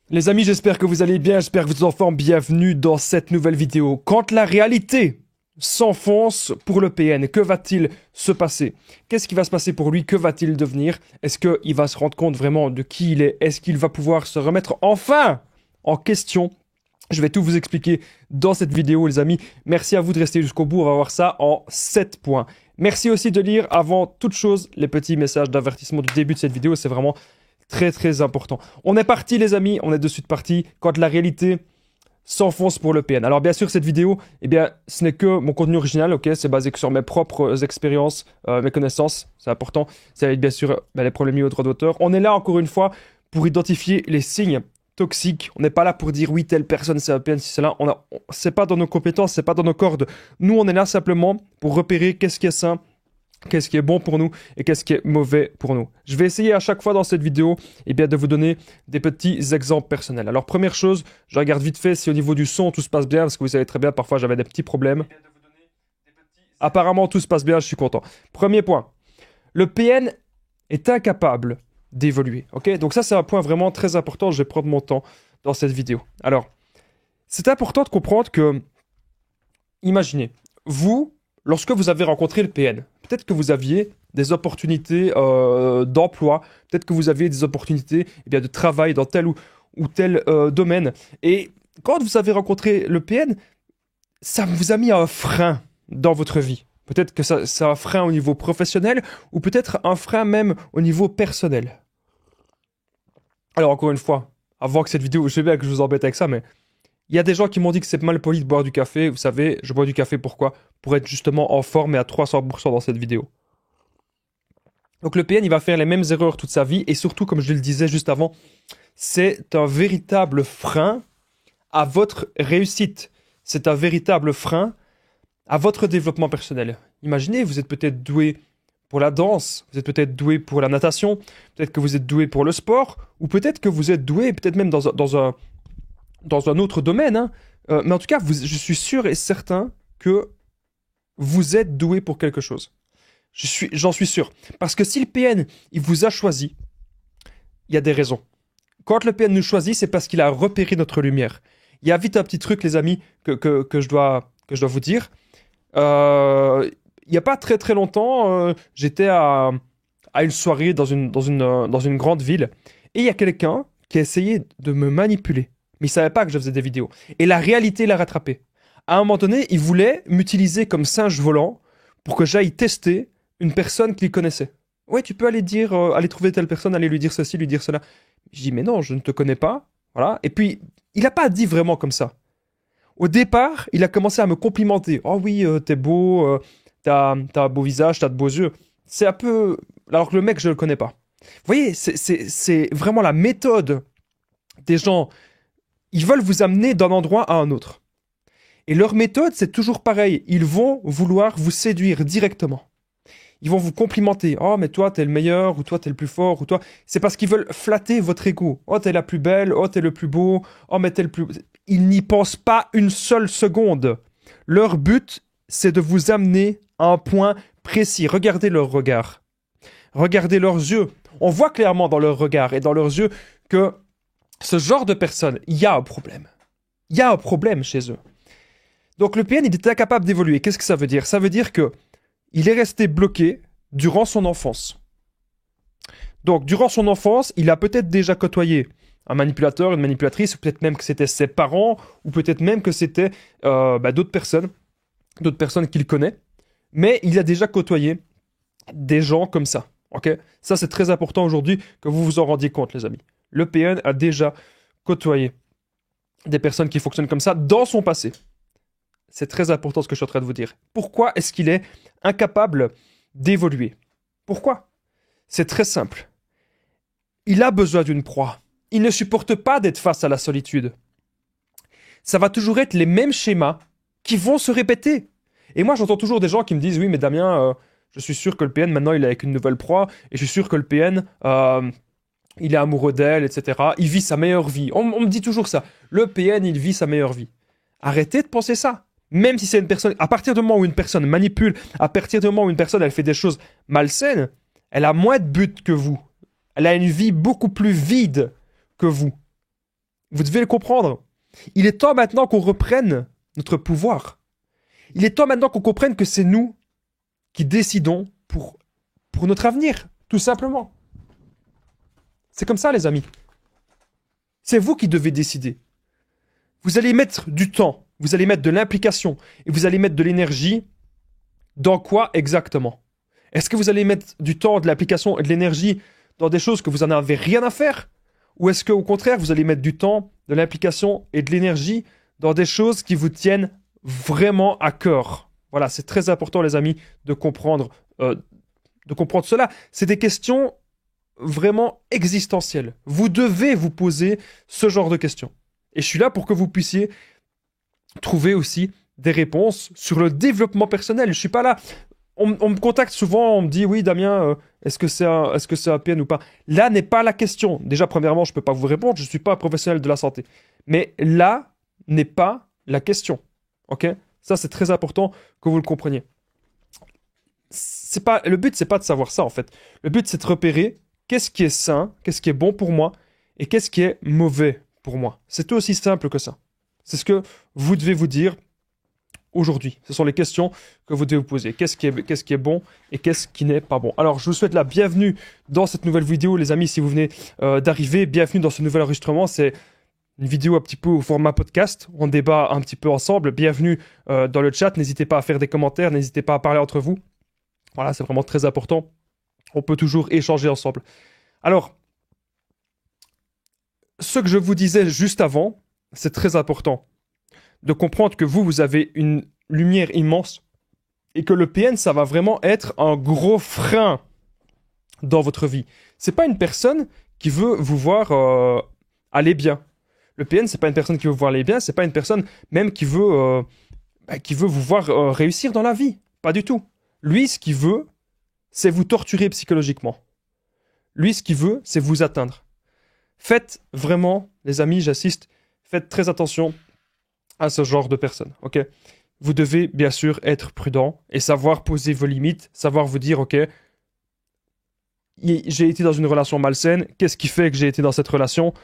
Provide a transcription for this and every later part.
Les amis, j'espère que vous allez bien, j'espère que vous êtes en forme. Bienvenue dans cette nouvelle vidéo. Quand la réalité s'enfonce pour le PN, que va-t-il se passer? Qu'est-ce qui va se passer pour lui? Que va-t-il devenir? Est-ce qu'il va se rendre compte vraiment de qui il est? Est-ce qu'il va pouvoir se remettre enfin en question? Je vais tout vous expliquer dans cette vidéo, les amis. Merci à vous de rester jusqu'au bout. On va voir ça en 7 points. Merci aussi de lire avant toute chose les petits messages d'avertissement du début de cette vidéo. C'est vraiment très important. On est parti les amis, on est de suite parti quand la réalité s'enfonce pour le PN. Alors bien sûr cette vidéo, eh bien ce n'est que mon contenu original, ok, c'est basé que sur mes propres expériences, mes connaissances, c'est important. Ça va être bien sûr les problèmes liés aux droits d'auteur. On est là encore une fois pour identifier les signes toxiques. On n'est pas là pour dire oui telle personne c'est un PN, si c'est là. C'est pas dans nos compétences, c'est pas dans nos cordes. Nous on est là simplement pour repérer qu'est-ce qui est sain, qu'est-ce qui est bon pour nous et qu'est-ce qui est mauvais pour nous. Je vais essayer à chaque fois dans cette vidéo de vous donner des petits exemples personnels. Alors première chose, je regarde vite fait si au niveau du son tout se passe bien, parce que vous savez très bien, parfois j'avais des petits problèmes. Apparemment tout se passe bien, je suis content. Premier point, le PN est incapable d'évoluer. Ok, donc ça c'est un point vraiment très important, je vais prendre mon temps dans cette vidéo. Alors, c'est important de comprendre que, imaginez, vous, lorsque vous avez rencontré le PN, peut-être que vous aviez des opportunités d'emploi, peut-être que vous aviez des opportunités de travail dans tel ou tel domaine. Et quand vous avez rencontré le PN, ça vous a mis un frein dans votre vie. Peut-être que c'est un frein au niveau professionnel ou peut-être un frein même au niveau personnel. Alors encore une fois, avant que cette vidéo, je sais bien que je vous embête avec ça, mais il y a des gens qui m'ont dit que c'est mal poli de boire du café. Vous savez, je bois du café pourquoi? Pour être justement en forme et à 300% dans cette vidéo. Donc le PN, il va faire les mêmes erreurs toute sa vie. Et surtout, comme je le disais juste avant, c'est un véritable frein à votre réussite. C'est un véritable frein à votre développement personnel. Imaginez, vous êtes peut-être doué pour la danse, vous êtes peut-être doué pour la natation, peut-être que vous êtes doué pour le sport, ou peut-être que vous êtes doué, peut-être même dans un autre domaine, hein. Mais en tout cas, je suis sûr et certain que vous êtes doué pour quelque chose. J'en suis sûr. Parce que si le PN, il vous a choisi, il y a des raisons. Quand le PN nous choisit, c'est parce qu'il a repéré notre lumière. Il y a vite un petit truc, les amis, que je dois vous dire. Il n'y a pas très longtemps, j'étais à une soirée dans une grande ville. Et il y a quelqu'un qui a essayé de me manipuler. Mais il savait pas que je faisais des vidéos. Et la réalité l'a rattrapé. À un moment donné, il voulait m'utiliser comme singe volant pour que j'aille tester une personne qu'il connaissait. Ouais, tu peux aller dire, aller trouver telle personne, aller lui dire ceci, lui dire cela. Je dis, mais non, je ne te connais pas. Voilà. Et puis, il n'a pas dit vraiment comme ça. Au départ, il a commencé à me complimenter. Oh oui, t'es beau, t'as un beau visage, t'as de beaux yeux. C'est un peu... Alors que le mec, je le connais pas. Vous voyez, c'est vraiment la méthode des gens. Ils veulent vous amener d'un endroit à un autre. Et leur méthode, c'est toujours pareil. Ils vont vouloir vous séduire directement. Ils vont vous complimenter. Oh, mais toi, t'es le meilleur, ou toi, t'es le plus fort, ou toi... C'est parce qu'ils veulent flatter votre ego. Oh, t'es la plus belle, oh, t'es le plus beau, oh, mais t'es le plus... Ils n'y pensent pas une seule seconde. Leur but, c'est de vous amener à un point précis. Regardez leur regard. Regardez leurs yeux. On voit clairement dans leur regard et dans leurs yeux que ce genre de personnes, il y a un problème. Il y a un problème chez eux. Donc le PN, il est incapable d'évoluer. Qu'est-ce que ça veut dire? Ça veut dire que il est resté bloqué durant son enfance. Donc durant son enfance, il a peut-être déjà côtoyé un manipulateur, une manipulatrice, ou peut-être même que c'était ses parents, ou peut-être même que c'était d'autres personnes qu'il connaît. Mais il a déjà côtoyé des gens comme ça. Okay, ça, c'est très important aujourd'hui que vous vous en rendiez compte, les amis. Le PN a déjà côtoyé des personnes qui fonctionnent comme ça dans son passé. C'est très important ce que je suis en train de vous dire. Pourquoi est-ce qu'il est incapable d'évoluer? Pourquoi? C'est très simple. Il a besoin d'une proie. Il ne supporte pas d'être face à la solitude. Ça va toujours être les mêmes schémas qui vont se répéter. Et moi, j'entends toujours des gens qui me disent « Oui, mais Damien, je suis sûr que le PN, maintenant, il est avec une nouvelle proie. Et je suis sûr que le PN, il est amoureux d'elle, etc. Il vit sa meilleure vie. » On me dit toujours ça. Le PN, il vit sa meilleure vie. Arrêtez de penser ça. Même si c'est une personne... À partir du moment où une personne manipule, à partir du moment où une personne, elle fait des choses malsaines, elle a moins de buts que vous. Elle a une vie beaucoup plus vide que vous. Vous devez le comprendre. Il est temps maintenant qu'on reprenne notre pouvoir. Il est temps maintenant qu'on comprenne que c'est nous qui décidons pour notre avenir, tout simplement. C'est comme ça, les amis. C'est vous qui devez décider. Vous allez mettre du temps, vous allez mettre de l'implication et vous allez mettre de l'énergie dans quoi exactement? Est-ce que vous allez mettre du temps, de l'application et de l'énergie dans des choses que vous n'en avez rien à faire? Ou est-ce qu'au contraire, vous allez mettre du temps, de l'implication et de l'énergie dans des choses qui vous tiennent vraiment à cœur? Voilà, c'est très important, les amis, de comprendre cela. C'est des questions vraiment existentielles. Vous devez vous poser ce genre de questions. Et je suis là pour que vous puissiez trouver aussi des réponses sur le développement personnel. Je suis pas là. On me contacte souvent, on me dit oui Damien, est-ce que c'est un PN ou pas? Là n'est pas la question. Déjà premièrement, je peux pas vous répondre, je suis pas un professionnel de la santé. Mais là n'est pas la question. OK? Ça c'est très important que vous le compreniez. Le but c'est pas de savoir ça en fait. Le but c'est de repérer qu'est-ce qui est sain, qu'est-ce qui est bon pour moi et qu'est-ce qui est mauvais pour moi. C'est aussi simple que ça. C'est ce que vous devez vous dire aujourd'hui. Ce sont les questions que vous devez vous poser. Qu'est-ce qui est bon et qu'est-ce qui n'est pas bon? Alors, je vous souhaite la bienvenue dans cette nouvelle vidéo, les amis, si vous venez d'arriver. Bienvenue dans ce nouvel enregistrement. C'est une vidéo un petit peu au format podcast. On débat un petit peu ensemble. Bienvenue dans le chat. N'hésitez pas à faire des commentaires. N'hésitez pas à parler entre vous. Voilà, c'est vraiment très important. On peut toujours échanger ensemble. Alors, ce que je vous disais juste avant, c'est très important de comprendre que vous avez une lumière immense et que le PN, ça va vraiment être un gros frein dans votre vie. C'est pas une personne qui veut vous voir aller bien. Le PN, c'est pas une personne qui veut vous voir aller bien, c'est pas une personne même qui veut vous voir réussir dans la vie. Pas du tout. Lui, ce qu'il veut, c'est vous torturer psychologiquement. Lui, ce qu'il veut, c'est vous atteindre. Faites vraiment, les amis, j'insiste, faites très attention à ce genre de personnes, ok? Vous devez bien sûr être prudent et savoir poser vos limites, savoir vous dire, ok, j'ai été dans une relation malsaine, qu'est-ce qui fait que j'ai été dans cette relation?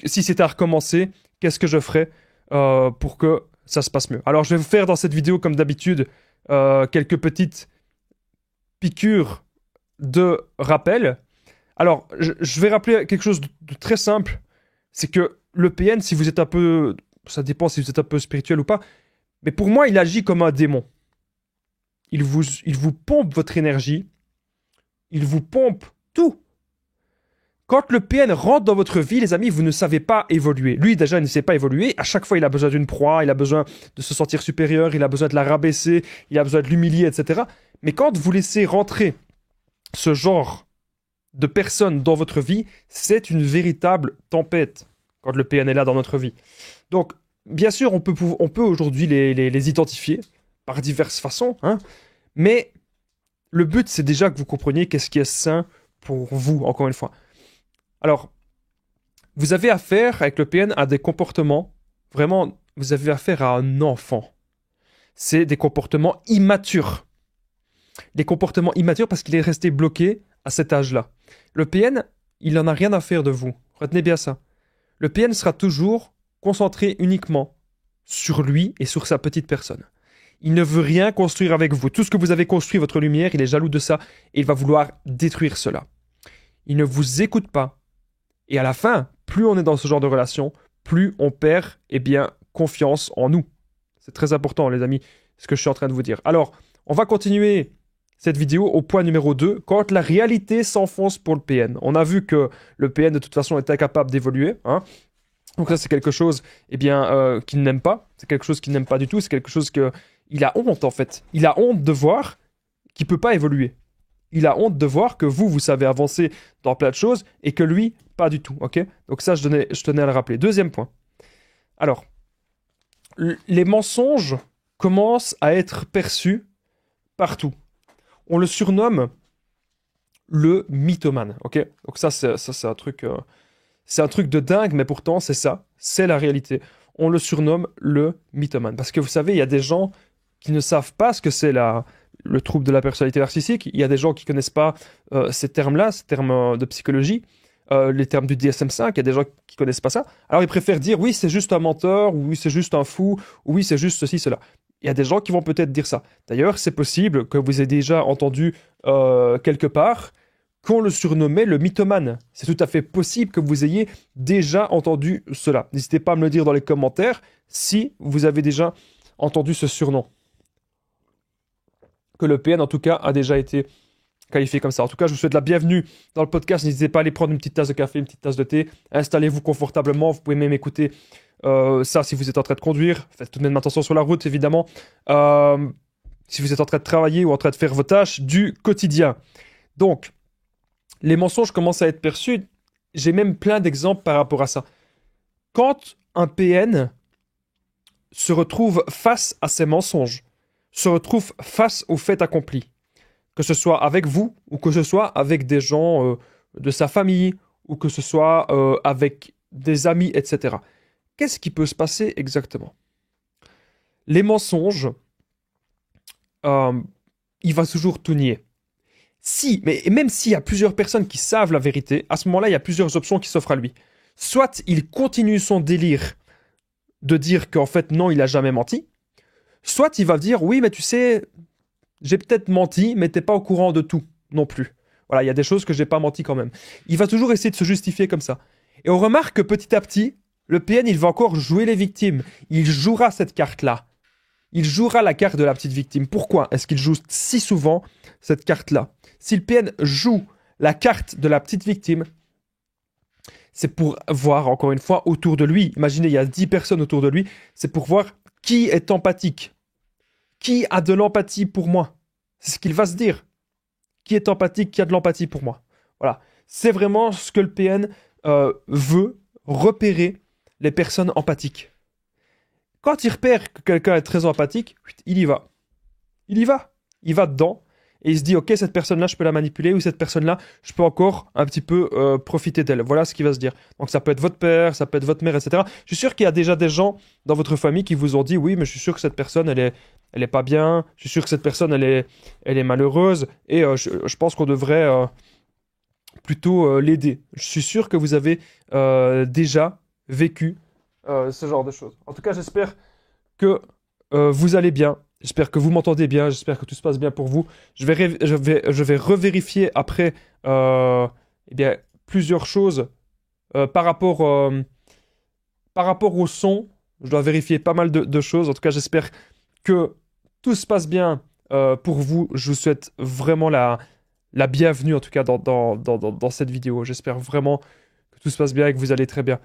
Si c'était à recommencer, qu'est-ce que je ferais pour que ça se passe mieux? Alors je vais vous faire dans cette vidéo, comme d'habitude, quelques petites piqûres de rappel. Alors, je vais rappeler quelque chose de très simple, c'est que le PN, si vous êtes un peu... Ça dépend si vous êtes un peu spirituel ou pas, mais pour moi, il agit comme un démon. Il vous pompe votre énergie, il vous pompe tout. Quand le PN rentre dans votre vie, les amis, vous ne savez pas évoluer. Lui, déjà, il ne sait pas évoluer. À chaque fois, il a besoin d'une proie, il a besoin de se sentir supérieur, il a besoin de la rabaisser, il a besoin de l'humilier, etc. Mais quand vous laissez rentrer ce genre de personnes dans votre vie, c'est une véritable tempête quand le PN est là dans notre vie. Donc, bien sûr, on peut aujourd'hui les identifier par diverses façons, hein, mais le but, c'est déjà que vous compreniez qu'est-ce qui est sain pour vous, encore une fois. Alors, vous avez affaire avec le PN à des comportements, vraiment, vous avez affaire à un enfant. C'est des comportements immatures. Des comportements immatures parce qu'il est resté bloqué à cet âge-là. Le PN, il n'en a rien à faire de vous. Retenez bien ça. Le PN sera toujours concentré uniquement sur lui et sur sa petite personne. Il ne veut rien construire avec vous. Tout ce que vous avez construit, votre lumière, il est jaloux de ça et il va vouloir détruire cela. Il ne vous écoute pas. Et à la fin, plus on est dans ce genre de relation, plus on perd, confiance en nous. C'est très important, les amis, ce que je suis en train de vous dire. Alors, on va continuer cette vidéo au point numéro 2, quand la réalité s'enfonce pour le PN. On a vu que le PN, de toute façon, est incapable d'évoluer, hein. Donc ça, c'est quelque chose qu'il n'aime pas. C'est quelque chose qu'il n'aime pas du tout. C'est quelque chose qu'il a honte, en fait. Il a honte de voir qu'il ne peut pas évoluer. Il a honte de voir que vous savez avancer dans plein de choses et que lui, pas du tout. Ok? Donc ça, je tenais à le rappeler. Deuxième point. Alors, les mensonges commencent à être perçus partout. On le surnomme le mythomane. Ok? Donc ça, c'est un truc... C'est un truc de dingue, mais pourtant, c'est ça. C'est la réalité. On le surnomme le mythomane. Parce que vous savez, il y a des gens qui ne savent pas ce que c'est le trouble de la personnalité narcissique. Il y a des gens qui ne connaissent pas ces termes-là, ces termes de psychologie. les termes du DSM-5, il y a des gens qui connaissent pas ça. Alors ils préfèrent dire oui, c'est juste un menteur, ou oui, c'est juste un fou, ou oui, c'est juste ceci, cela. Il y a des gens qui vont peut-être dire ça. D'ailleurs, c'est possible que vous ayez déjà entendu quelque part qu'on le surnommait le mythomane. C'est tout à fait possible que vous ayez déjà entendu cela. N'hésitez pas à me le dire dans les commentaires si vous avez déjà entendu ce surnom. Que le PN, en tout cas, a déjà été qualifié comme ça. En tout cas, je vous souhaite la bienvenue dans le podcast. N'hésitez pas à aller prendre une petite tasse de café, une petite tasse de thé. Installez-vous confortablement. Vous pouvez même écouter ça si vous êtes en train de conduire. Faites tout de même attention sur la route, évidemment. Si vous êtes en train de travailler ou en train de faire vos tâches du quotidien. Donc, les mensonges commencent à être perçus. J'ai même plein d'exemples par rapport à ça. Quand un PN se retrouve face à ses mensonges, se retrouve face au fait accompli, que ce soit avec vous ou que ce soit avec des gens de sa famille ou que ce soit avec des amis, etc. Qu'est-ce qui peut se passer exactement? Les mensonges, il va toujours tout nier. Si, mais même s'il y a plusieurs personnes qui savent la vérité, à ce moment-là, il y a plusieurs options qui s'offrent à lui. Soit il continue son délire de dire qu'en fait, non, il n'a jamais menti. Soit il va dire, oui, mais tu sais, j'ai peut-être menti, mais t'es pas au courant de tout non plus. Voilà, il y a des choses que j'ai pas menti quand même. Il va toujours essayer de se justifier comme ça. Et on remarque que petit à petit, le PN, il va encore jouer les victimes. Il jouera cette carte-là. Il jouera la carte de la petite victime. Pourquoi est-ce qu'il joue si souvent cette carte-là? Si le PN joue la carte de la petite victime, c'est pour voir, encore une fois, autour de lui. Imaginez, il y a 10 personnes autour de lui. C'est pour voir qui est empathique. Qui a de l'empathie pour moi? C'est ce qu'il va se dire. Qui est empathique, qui a de l'empathie pour moi? Voilà. C'est vraiment ce que le PN veut, repérer les personnes empathiques. Quand il repère que quelqu'un est très empathique, il y va. Il y va. Il va dedans. Et il se dit, ok, cette personne-là, je peux la manipuler, ou cette personne-là, je peux encore un petit peu profiter d'elle. Voilà ce qu'il va se dire. Donc ça peut être votre père, ça peut être votre mère, etc. Je suis sûr qu'il y a déjà des gens dans votre famille qui vous ont dit, oui, mais je suis sûr que cette personne, elle est pas bien, je suis sûr que cette personne, elle est malheureuse, et je pense qu'on devrait plutôt l'aider. Je suis sûr que vous avez déjà vécu ce genre de choses. En tout cas, j'espère que vous allez bien. J'espère que vous m'entendez bien, j'espère que tout se passe bien pour vous. Je vais revérifier après eh bien, plusieurs choses par rapport au son. Je dois vérifier pas mal de choses. En tout cas, j'espère que tout se passe bien pour vous. Je vous souhaite vraiment la bienvenue, en tout cas, dans cette vidéo. J'espère vraiment que tout se passe bien et que vous allez très bien.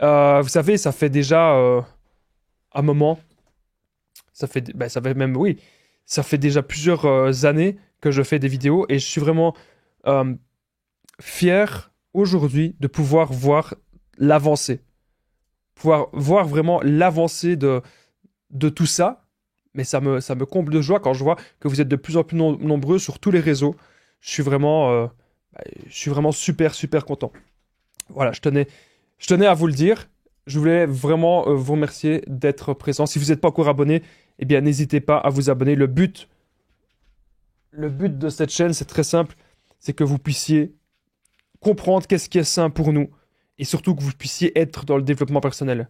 Vous savez, ça fait déjà un moment. Ça fait déjà plusieurs années que je fais des vidéos et je suis vraiment fier aujourd'hui de pouvoir voir l'avancée. Pouvoir voir vraiment l'avancée de tout ça. Mais ça me comble de joie quand je vois que vous êtes de plus en plus nombreux sur tous les réseaux. Je suis vraiment super, super content. Voilà, je tenais à vous le dire. Je voulais vraiment vous remercier d'être présent. Si vous n'êtes pas encore abonné, eh bien, n'hésitez pas à vous abonner. Le but de cette chaîne, c'est très simple. C'est que vous puissiez comprendre qu'est-ce qui est sain pour nous. Et surtout que vous puissiez être dans le développement personnel.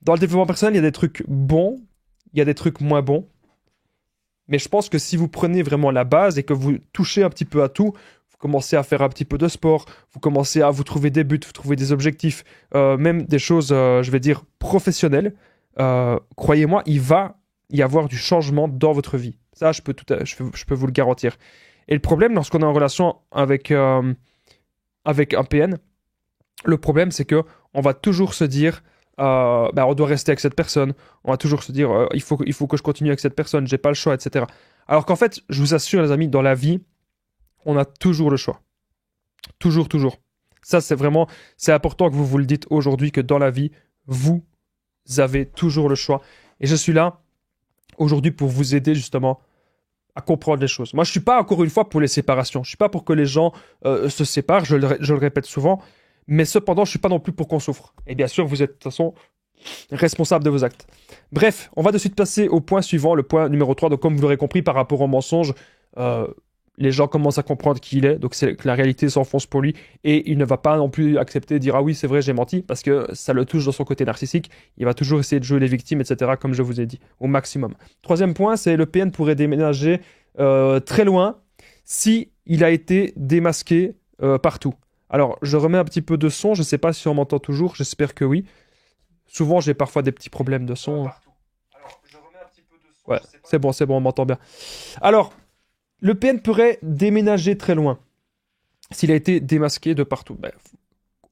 Dans le développement personnel, il y a des trucs bons. Il y a des trucs moins bons. Mais je pense que si vous prenez vraiment la base et que vous touchez un petit peu à tout, vous commencez à faire un petit peu de sport, vous commencez à vous trouver des buts, vous trouver des objectifs, même des choses, je vais dire, professionnelles, croyez-moi, il va y avoir du changement dans votre vie. Ça, je peux vous le garantir. Et le problème, lorsqu'on est en relation avec un PN, le problème, c'est que on va toujours se dire, on doit rester avec cette personne. On va toujours se dire, il faut que je continue avec cette personne, j'ai pas le choix, etc. Alors qu'en fait, je vous assure, les amis, dans la vie, on a toujours le choix. Toujours, toujours. Ça, c'est important que vous vous le dites aujourd'hui, que dans la vie, vous avez toujours le choix. Et je suis là aujourd'hui pour vous aider justement à comprendre les choses. Moi, je suis pas, encore une fois, pour les séparations. Je suis pas pour que les gens se séparent, je le répète souvent. Mais cependant, je suis pas non plus pour qu'on souffre. Et bien sûr, vous êtes de toute façon responsable de vos actes. Bref, on va de suite passer au point suivant, le point numéro 3. Donc, comme vous l'aurez compris, par rapport aux mensonges, les gens commencent à comprendre qui il est, donc c'est que la réalité s'enfonce pour lui, et il ne va pas non plus accepter de dire ah oui c'est vrai j'ai menti, parce que ça le touche dans son côté narcissique, il va toujours essayer de jouer les victimes, etc. comme je vous ai dit, au maximum. Troisième point, c'est le PN pourrait déménager très loin si il a été démasqué partout. Alors je remets un petit peu de son, je ne sais pas si on m'entend toujours, j'espère que oui. Souvent j'ai parfois des petits problèmes de son. Alors je remets un petit peu de son. Ouais, c'est bon, on m'entend bien. Alors, le PN pourrait déménager très loin s'il a été démasqué de partout. Ben,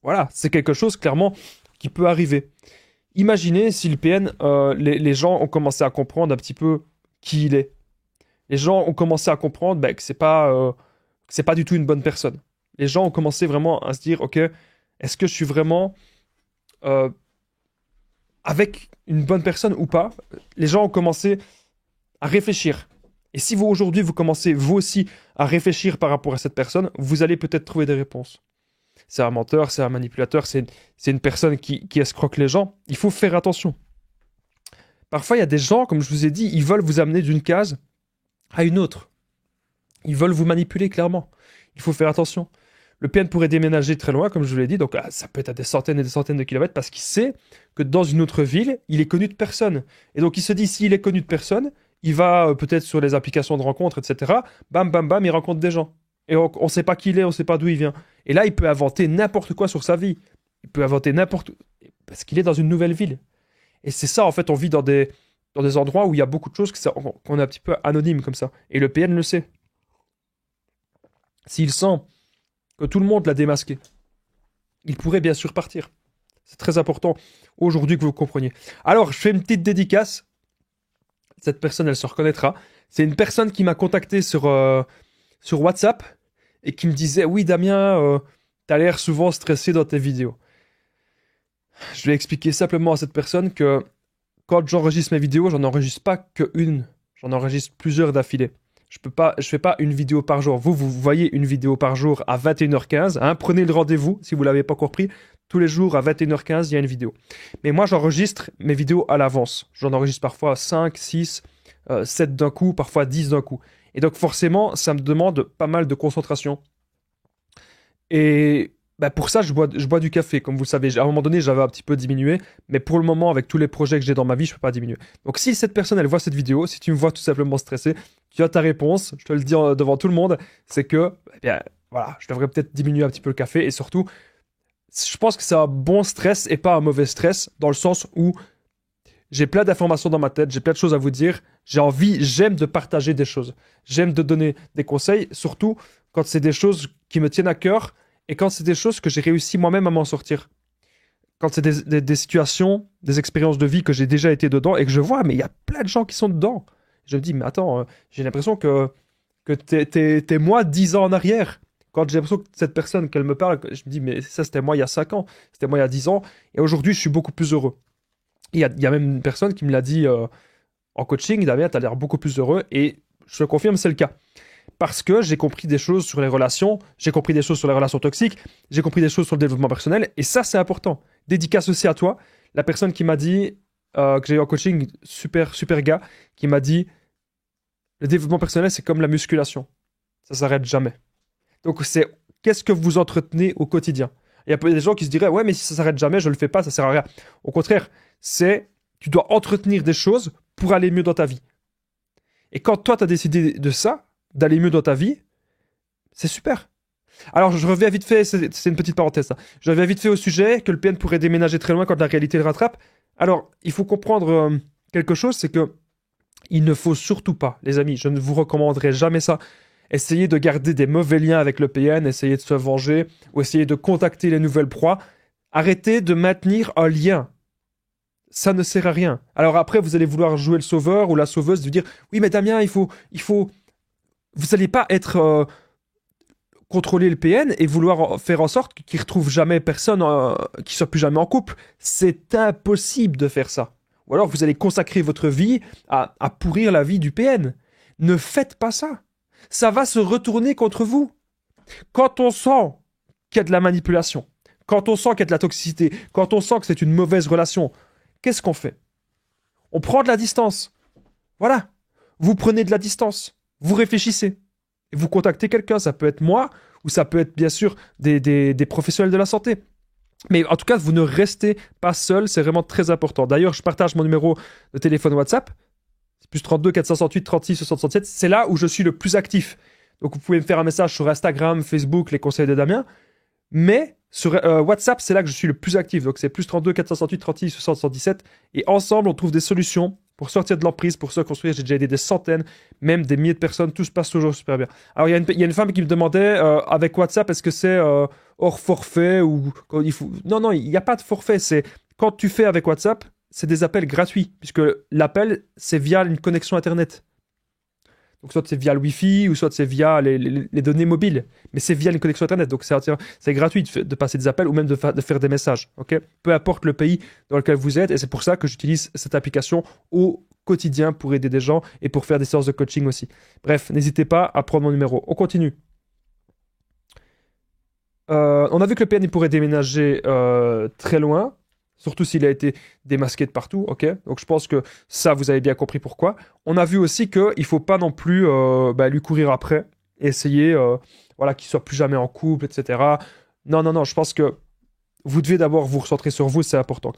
voilà, c'est quelque chose clairement qui peut arriver. Imaginez si le PN, les gens ont commencé à comprendre un petit peu qui il est. Les gens ont commencé à comprendre ben, que c'est pas du tout une bonne personne. Les gens ont commencé vraiment à se dire, ok, est-ce que je suis vraiment avec une bonne personne ou pas? Les gens ont commencé à réfléchir. Et si vous, aujourd'hui, vous commencez, vous aussi, à réfléchir par rapport à cette personne, vous allez peut-être trouver des réponses. C'est un menteur, c'est un manipulateur, c'est une personne qui escroque les gens. Il faut faire attention. Parfois, il y a des gens, comme je vous ai dit, ils veulent vous amener d'une case à une autre. Ils veulent vous manipuler, clairement. Il faut faire attention. Le PN pourrait déménager très loin, comme je vous l'ai dit, donc ça peut être à des centaines et des centaines de kilomètres, parce qu'il sait que dans une autre ville, il est connu de personne. Et donc il se dit, s'il est connu de personne, il va peut-être sur les applications de rencontres, etc. Bam, bam, bam, il rencontre des gens. Et on ne sait pas qui il est, on ne sait pas d'où il vient. Et là, il peut inventer n'importe quoi sur sa vie. Il peut inventer n'importe... Parce qu'il est dans une nouvelle ville. Et c'est ça, en fait, on vit dans des endroits où il y a beaucoup de choses qu'on est un petit peu anonyme comme ça. Et le PN le sait. S'il sent que tout le monde l'a démasqué, il pourrait bien sûr partir. C'est très important aujourd'hui que vous compreniez. Alors, je fais une petite dédicace. Cette personne, elle se reconnaîtra. C'est une personne qui m'a contacté sur WhatsApp et qui me disait « Oui, Damien, t'as l'air souvent stressé dans tes vidéos. » Je vais expliquer simplement à cette personne que quand j'enregistre mes vidéos, j'en enregistre pas qu'une. J'en enregistre plusieurs d'affilée. Je fais pas une vidéo par jour. Vous voyez une vidéo par jour à 21h15. Hein, prenez le rendez-vous si vous l'avez pas encore pris. Tous les jours à 21h15, il y a une vidéo. Mais moi, j'enregistre mes vidéos à l'avance. J'en enregistre parfois 5, 6, 7 d'un coup, parfois 10 d'un coup. Et donc forcément, ça me demande pas mal de concentration. Et bah, pour ça, je bois du café. Comme vous le savez, à un moment donné, j'avais un petit peu diminué. Mais pour le moment, avec tous les projets que j'ai dans ma vie, je ne peux pas diminuer. Donc si cette personne, elle voit cette vidéo, si tu me vois tout simplement stressé, tu as ta réponse. Je te le dis devant tout le monde. C'est que, eh bien, voilà, je devrais peut-être diminuer un petit peu le café. Et surtout, je pense que c'est un bon stress et pas un mauvais stress. Dans le sens où j'ai plein d'informations dans ma tête. J'ai plein de choses à vous dire. J'aime de partager des choses. J'aime de donner des conseils. Surtout quand c'est des choses qui me tiennent à cœur. Et quand c'est des choses que j'ai réussi moi-même à m'en sortir. Quand c'est des situations, des expériences de vie que j'ai déjà été dedans et que je vois, mais il y a plein de gens qui sont dedans. Je me dis, mais attends, j'ai l'impression que t'es moi 10 ans en arrière. Quand j'ai l'impression que cette personne, qu'elle me parle, je me dis, mais ça c'était moi il y a 5 ans, c'était moi il y a 10 ans, et aujourd'hui je suis beaucoup plus heureux. Il y a même une personne qui me l'a dit en coaching, Damien, t'as l'air beaucoup plus heureux, et je te confirme, c'est le cas. Parce que j'ai compris des choses sur les relations, j'ai compris des choses sur les relations toxiques, j'ai compris des choses sur le développement personnel, et ça, c'est important. Dédicace aussi à toi, la personne qui m'a dit, que j'ai eu en coaching, super gars, qui m'a dit, le développement personnel, c'est comme la musculation. Ça s'arrête jamais. Donc, c'est qu'est-ce que vous entretenez au quotidien. Il y a des gens qui se diraient, ouais, mais si ça s'arrête jamais, je le fais pas, ça sert à rien. Au contraire, tu dois entretenir des choses pour aller mieux dans ta vie. Et quand toi, tu as décidé de ça, d'aller mieux dans ta vie, c'est super. Alors, je reviens vite fait, c'est une petite parenthèse, ça. Je reviens vite fait au sujet, que le PN pourrait déménager très loin quand la réalité le rattrape. Alors, il faut comprendre quelque chose, c'est que il ne faut surtout pas, les amis, je ne vous recommanderai jamais ça, essayer de garder des mauvais liens avec le PN, essayer de se venger, ou essayer de contacter les nouvelles proies. Arrêtez de maintenir un lien. Ça ne sert à rien. Alors après, vous allez vouloir jouer le sauveur ou la sauveuse, de dire, oui, mais Damien, il faut... Vous n'allez pas être contrôler le PN et vouloir faire en sorte qu'il ne retrouve jamais personne, qu'il ne soit plus jamais en couple. C'est impossible de faire ça. Ou alors vous allez consacrer votre vie à pourrir la vie du PN. Ne faites pas ça. Ça va se retourner contre vous. Quand on sent qu'il y a de la manipulation, quand on sent qu'il y a de la toxicité, quand on sent que c'est une mauvaise relation, qu'est-ce qu'on fait? On prend de la distance. Voilà. Vous prenez de la distance. Vous réfléchissez. et vous contactez quelqu'un. Ça peut être moi, ou ça peut être bien sûr des professionnels de la santé. Mais en tout cas, vous ne restez pas seul, c'est vraiment très important. D'ailleurs, je partage mon numéro de téléphone WhatsApp, c'est plus 32 468 36 67. C'est là où je suis le plus actif. Donc, vous pouvez me faire un message sur Instagram, Facebook, les conseils de Damien. Mais sur WhatsApp, c'est là que je suis le plus actif. Donc, c'est plus 32 468 36 77. Et ensemble, on trouve des solutions pour sortir de l'emprise, pour se construire. J'ai déjà aidé des centaines, même des milliers de personnes. Tout se passe toujours super bien. Alors, il y a une femme qui me demandait avec WhatsApp, est-ce que c'est hors forfait ou quand il faut... Non, non, il n'y a pas de forfait. C'est quand tu fais avec WhatsApp, c'est des appels gratuits, puisque l'appel, c'est via une connexion Internet. Donc, soit c'est via le Wi-Fi, ou soit c'est via les données mobiles. Mais c'est via une connexion Internet. Donc, c'est gratuit de passer des appels ou même de faire des messages. Ok, peu importe le pays dans lequel vous êtes. Et c'est pour ça que j'utilise cette application au quotidien pour aider des gens et pour faire des séances de coaching aussi. Bref, n'hésitez pas à prendre mon numéro. On continue. On a vu que le PN il pourrait déménager très loin. Surtout s'il a été démasqué de partout, ok? Donc je pense que ça, vous avez bien compris pourquoi. On a vu aussi qu'il ne faut pas non plus lui courir après, et essayer voilà, qu'il ne soit plus jamais en couple, etc. Non, non, non, je pense que vous devez d'abord vous recentrer sur vous, c'est important.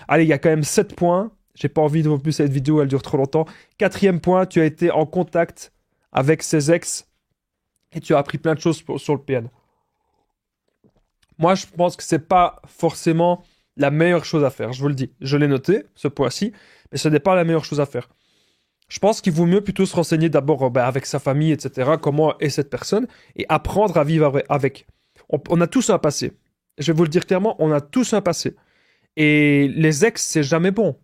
Allez, il y a quand même 7 points. J'ai pas envie de vous plus cette vidéo, elle dure trop longtemps. 4e point, tu as été en contact avec ses ex et tu as appris plein de choses sur le PN. Moi, je pense que c'est pas forcément la meilleure chose à faire. Je vous le dis, je l'ai noté, ce point-ci, mais ce n'est pas la meilleure chose à faire. Je pense qu'il vaut mieux plutôt se renseigner d'abord avec sa famille, etc., comment est cette personne, et apprendre à vivre avec. On a tous un passé. Je vais vous le dire clairement, on a tous un passé. Et les ex, c'est jamais bon.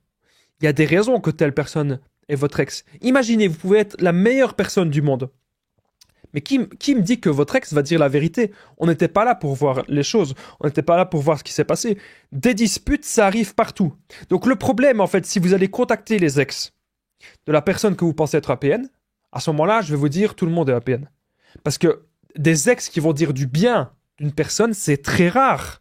Il y a des raisons que telle personne est votre ex. Imaginez, vous pouvez être la meilleure personne du monde. Mais qui me dit que votre ex va dire la vérité? On n'était pas là pour voir les choses. On n'était pas là pour voir ce qui s'est passé. Des disputes, ça arrive partout. Donc le problème, en fait, si vous allez contacter les ex de la personne que vous pensez être APN, à ce moment-là, je vais vous dire tout le monde est APN. Parce que des ex qui vont dire du bien d'une personne, c'est très rare.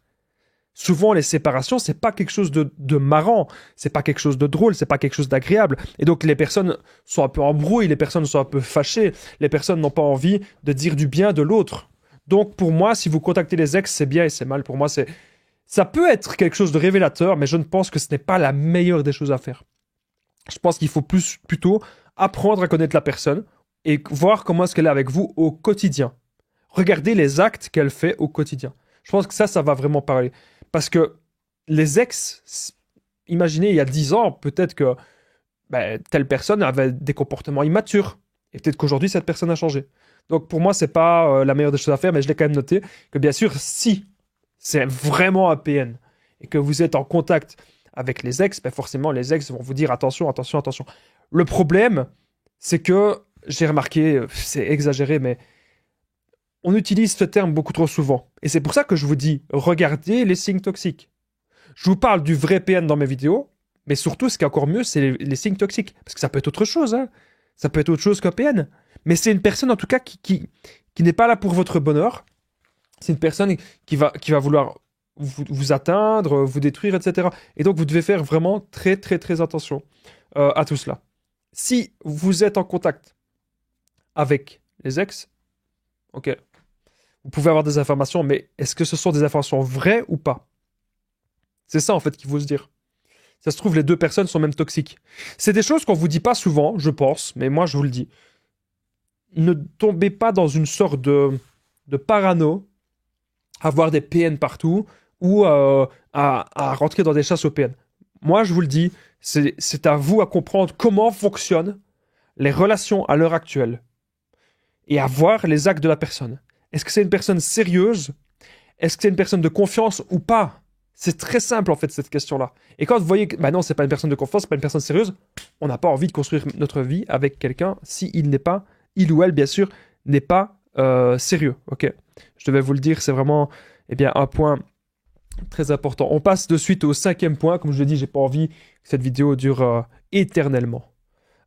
Souvent, les séparations, c'est pas quelque chose de marrant, c'est pas quelque chose de drôle, c'est pas quelque chose d'agréable. Et donc, les personnes sont un peu en brouille, les personnes sont un peu fâchées, les personnes n'ont pas envie de dire du bien de l'autre. Donc, pour moi, si vous contactez les ex, c'est bien et c'est mal. Pour moi, ça peut être quelque chose de révélateur, mais je ne pense que ce n'est pas la meilleure des choses à faire. Je pense qu'il faut plutôt apprendre à connaître la personne et voir comment est-ce qu'elle est avec vous au quotidien. Regardez les actes qu'elle fait au quotidien. Je pense que ça va vraiment parler. Parce que les ex, imaginez, il y a 10 ans, peut-être que telle personne avait des comportements immatures. Et peut-être qu'aujourd'hui, cette personne a changé. Donc pour moi, c'est pas la meilleure des choses à faire, mais je l'ai quand même noté que bien sûr, si c'est vraiment un PN et que vous êtes en contact avec les ex, forcément, les ex vont vous dire attention, attention, attention. Le problème, c'est que j'ai remarqué, c'est exagéré, mais on utilise ce terme beaucoup trop souvent. Et c'est pour ça que je vous dis, regardez les signes toxiques. Je vous parle du vrai PN dans mes vidéos, mais surtout, ce qui est encore mieux, c'est les signes toxiques. Parce que ça peut être autre chose, hein. Ça peut être autre chose qu'un PN. Mais c'est une personne, en tout cas, qui n'est pas là pour votre bonheur. C'est une personne qui va vouloir vous atteindre, vous détruire, etc. Et donc, vous devez faire vraiment très, très, très attention à tout cela. Si vous êtes en contact avec les ex, ok, vous pouvez avoir des informations, mais est-ce que ce sont des informations vraies ou pas? C'est ça, en fait, qu'il faut se dire. Ça se trouve, les deux personnes sont même toxiques. C'est des choses qu'on vous dit pas souvent, je pense, mais moi, je vous le dis. Ne tombez pas dans une sorte de parano, à voir des PN partout, ou à rentrer dans des chasses aux PN. Moi, je vous le dis, c'est à vous à comprendre comment fonctionnent les relations à l'heure actuelle, et à voir les actes de la personne. Est-ce que c'est une personne sérieuse? Est-ce que c'est une personne de confiance ou pas? C'est très simple en fait cette question-là. Et quand vous voyez que non, c'est pas une personne de confiance, c'est pas une personne sérieuse, on n'a pas envie de construire notre vie avec quelqu'un si il ou elle bien sûr, n'est pas sérieux. Ok, je devais vous le dire, c'est vraiment un point très important. On passe de suite au 5e point. Comme je l'ai dit, j'ai pas envie que cette vidéo dure éternellement.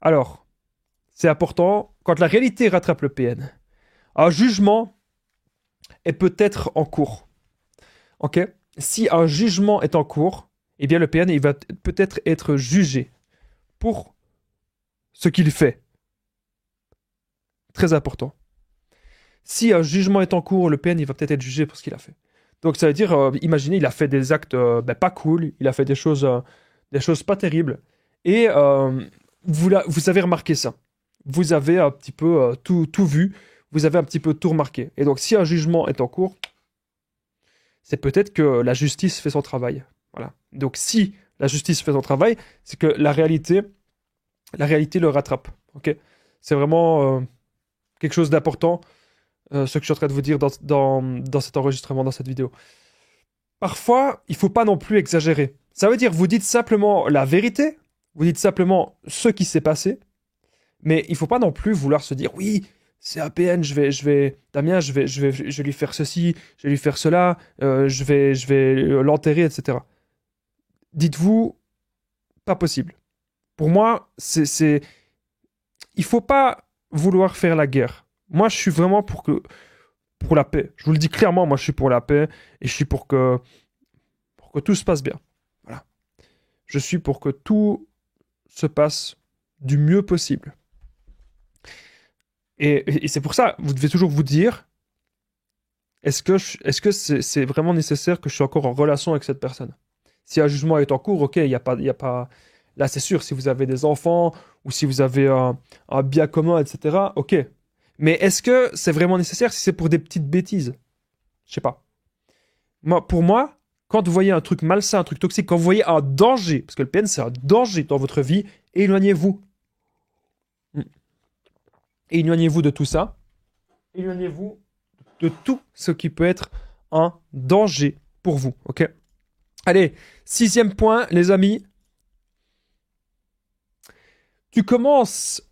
Alors, c'est important quand la réalité rattrape le PN. Un jugement est peut-être en cours. Ok? Si un jugement est en cours, eh bien le PN il va peut-être être jugé pour ce qu'il fait. Très important. Si un jugement est en cours, le PN, il va peut-être être jugé pour ce qu'il a fait. Donc ça veut dire, imaginez, il a fait des actes pas cool, il a fait des choses pas terribles, et vous avez remarqué ça. Vous avez un petit peu tout vu, vous avez un petit peu tout remarqué. Et donc si un jugement est en cours, c'est peut-être que la justice fait son travail. Voilà. Donc si la justice fait son travail, c'est que la réalité le rattrape. Ok. C'est vraiment quelque chose d'important, ce que je suis en train de vous dire dans cet enregistrement, dans cette vidéo. Parfois, il ne faut pas non plus exagérer. Ça veut dire, vous dites simplement la vérité, vous dites simplement ce qui s'est passé, mais il ne faut pas non plus vouloir se dire, oui, c'est APN, Damien, je vais lui faire ceci, je vais lui faire cela, je vais l'enterrer, etc. Dites-vous, pas possible. Pour moi, il ne faut pas vouloir faire la guerre. Moi, je suis vraiment pour la paix. Je vous le dis clairement, moi, je suis pour la paix et je suis pour que tout se passe bien. Voilà. Je suis pour que tout se passe du mieux possible. Et c'est pour ça, vous devez toujours vous dire, est-ce que c'est vraiment nécessaire que je sois encore en relation avec cette personne? Si un jugement est en cours, ok, il n'y a pas... Là, c'est sûr, si vous avez des enfants ou si vous avez un bien commun, etc., ok. Mais est-ce que c'est vraiment nécessaire si c'est pour des petites bêtises? Je sais pas. Pour moi, quand vous voyez un truc malsain, un truc toxique, quand vous voyez un danger, parce que le PN, c'est un danger dans votre vie, éloignez-vous. Éloignez-vous de tout ça. Éloignez-vous de tout ce qui peut être un danger pour vous, ok? Allez, 6e point, les amis. Tu commences...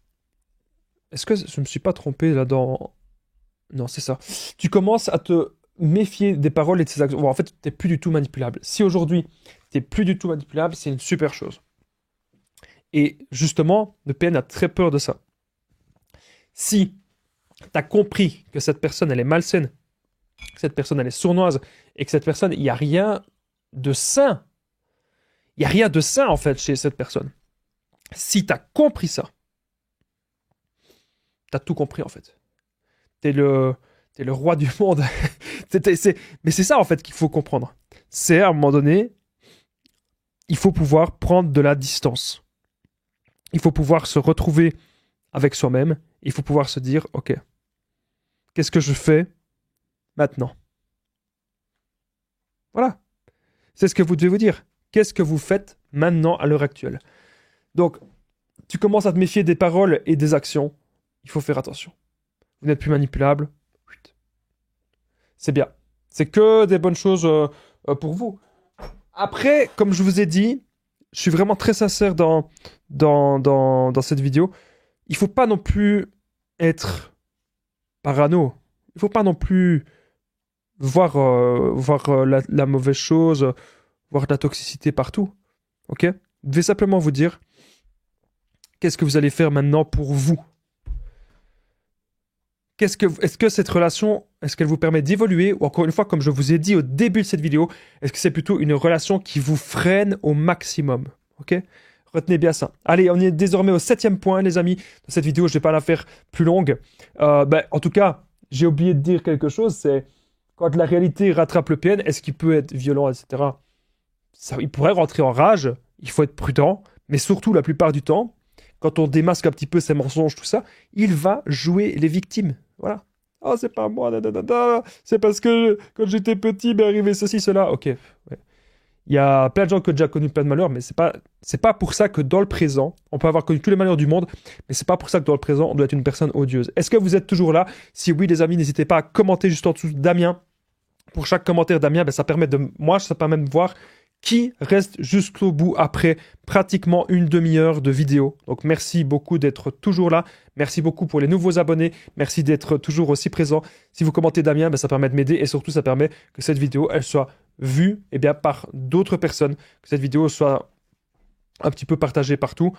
Est-ce que je ne me suis pas trompé là dans... Non, c'est ça. Tu commences à te méfier des paroles et de ses actions. Bon, en fait, tu n'es plus du tout manipulable. Si aujourd'hui, tu n'es plus du tout manipulable, c'est une super chose. Et justement, le PN a très peur de ça. Si tu as compris que cette personne, elle est malsaine, que cette personne, elle est sournoise, et que cette personne, il n'y a rien de sain. Il n'y a rien de sain, en fait, chez cette personne. Si tu as compris ça, tu as tout compris, en fait. T'es le roi du monde. Mais c'est ça, en fait, qu'il faut comprendre. C'est, à un moment donné, il faut pouvoir prendre de la distance. Il faut pouvoir se retrouver avec soi-même. Il faut pouvoir se dire, ok, qu'est-ce que je fais maintenant? Voilà. C'est ce que vous devez vous dire. Qu'est-ce que vous faites maintenant à l'heure actuelle? Donc, tu commences à te méfier des paroles et des actions. Il faut faire attention. Vous n'êtes plus manipulable. C'est bien. C'est que des bonnes choses pour vous. Après, comme je vous ai dit, je suis vraiment très sincère dans cette vidéo. Il ne faut pas non plus être parano. Il ne faut pas non plus voir la mauvaise chose, voir de la toxicité partout. Ok? Vous devez simplement vous dire, qu'est-ce que vous allez faire maintenant pour vous? Est-ce que cette relation, est-ce qu'elle vous permet d'évoluer? Ou encore une fois, comme je vous ai dit au début de cette vidéo, est-ce que c'est plutôt une relation qui vous freine au maximum? Ok? Retenez bien ça. Allez, on est désormais au 7e point, les amis, de cette vidéo. Je ne vais pas la faire plus longue. En tout cas, j'ai oublié de dire quelque chose, c'est quand la réalité rattrape le PN, est-ce qu'il peut être violent, etc. Il pourrait rentrer en rage, il faut être prudent, mais surtout, la plupart du temps, quand on démasque un petit peu ses mensonges, tout ça, il va jouer les victimes. Voilà. Oh, c'est pas moi, c'est parce que quand j'étais petit, m'est arrivé ceci, cela. Ok. Ouais. Il y a plein de gens qui ont déjà connu plein de malheurs, mais c'est pas pour ça que dans le présent, on peut avoir connu tous les malheurs du monde, mais c'est pas pour ça que dans le présent, on doit être une personne odieuse. Est-ce que vous êtes toujours là? Si oui, les amis, n'hésitez pas à commenter juste en dessous Damien. Pour chaque commentaire Damien, ça permet de voir qui reste jusqu'au bout après pratiquement une demi-heure de vidéo. Donc merci beaucoup d'être toujours là. Merci beaucoup pour les nouveaux abonnés. Merci d'être toujours aussi présent. Si vous commentez Damien, ça permet de m'aider et surtout ça permet que cette vidéo elle soit vue par d'autres personnes, que cette vidéo soit un petit peu partagée partout.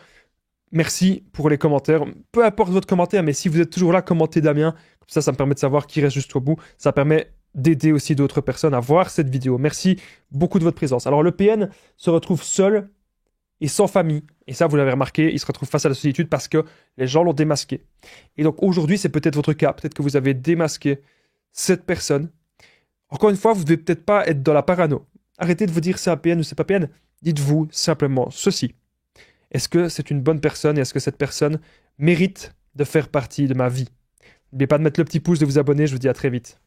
Merci pour les commentaires. Peu importe votre commentaire, mais si vous êtes toujours là, commentez Damien. Comme ça me permet de savoir qui reste jusqu'au bout. Ça permet d'aider aussi d'autres personnes à voir cette vidéo. Merci beaucoup de votre présence. Alors le PN se retrouve seul et sans famille. Et ça, vous l'avez remarqué, il se retrouve face à la solitude parce que les gens l'ont démasqué. Et donc aujourd'hui, c'est peut-être votre cas. Peut-être que vous avez démasqué cette personne. Encore une fois, vous ne devez peut-être pas être dans la parano. Arrêtez de vous dire c'est un PN ou c'est pas PN. Dites-vous simplement ceci. Est-ce que c'est une bonne personne et est-ce que cette personne mérite de faire partie de ma vie? N'oubliez pas de mettre le petit pouce, de vous abonner. Je vous dis à très vite.